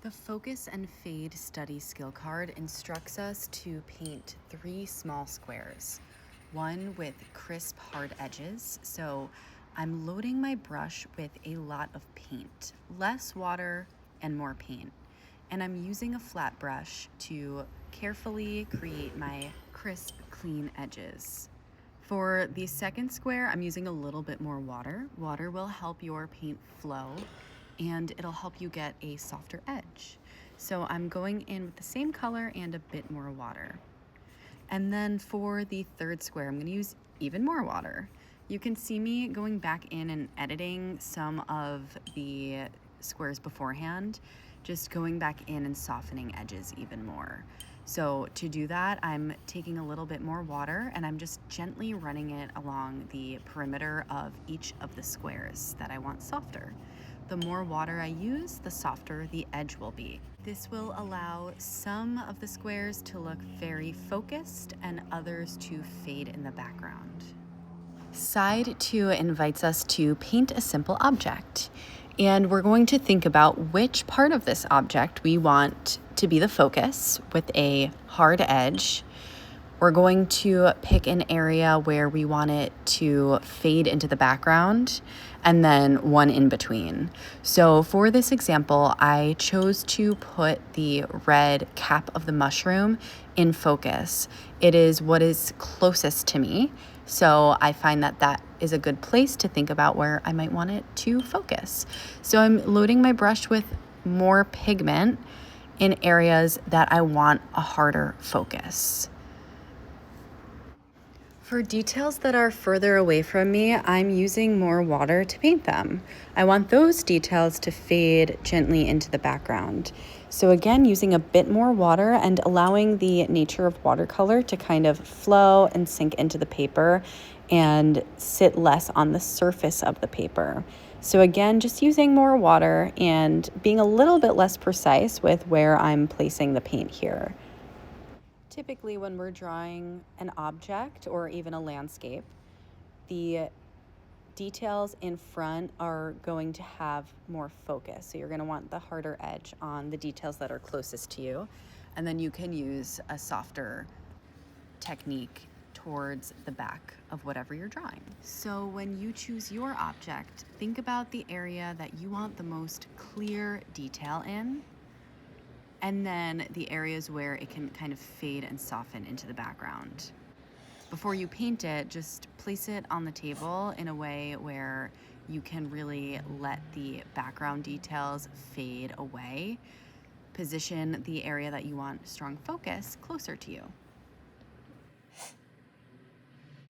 The Focus and Fade Study skill card instructs us to paint 3 small squares, one with crisp hard edges. So I'm loading my brush with a lot of paint, less water and more paint. And I'm using a flat brush to carefully create my crisp, clean edges. For the second square, I'm using a little bit more water. Water will help your paint flow and it'll help you get a softer edge. So I'm going in with the same color and a bit more water. And then for the third square, I'm going to use even more water. You can see me going back in and editing some of the squares beforehand, just going back in and softening edges even more. So to do that, I'm taking a little bit more water and I'm just gently running it along the perimeter of each of the squares that I want softer. The more water I use, the softer the edge will be. This will allow some of the squares to look very focused and others to fade in the background. Side 2 invites us to paint a simple object. And we're going to think about which part of this object we want to be the focus with a hard edge. We're going to pick an area where we want it to fade into the background and then one in between. So for this example, I chose to put the red cap of the mushroom in focus. It is what is closest to me. So I find that that is a good place to think about where I might want it to focus. So I'm loading my brush with more pigment in areas that I want a harder focus. For details that are further away from me, I'm using more water to paint them. I want those details to fade gently into the background. So again, using a bit more water and allowing the nature of watercolor to kind of flow and sink into the paper and sit less on the surface of the paper. So again, just using more water and being a little bit less precise with where I'm placing the paint here. Typically, when we're drawing an object or even a landscape, the details in front are going to have more focus. So you're going to want the harder edge on the details that are closest to you. And then you can use a softer technique towards the back of whatever you're drawing. So when you choose your object, think about the area that you want the most clear detail in, and then the areas where it can kind of fade and soften into the background. Before you paint it, just place it on the table in a way where you can really let the background details fade away. Position the area that you want strong focus closer to you.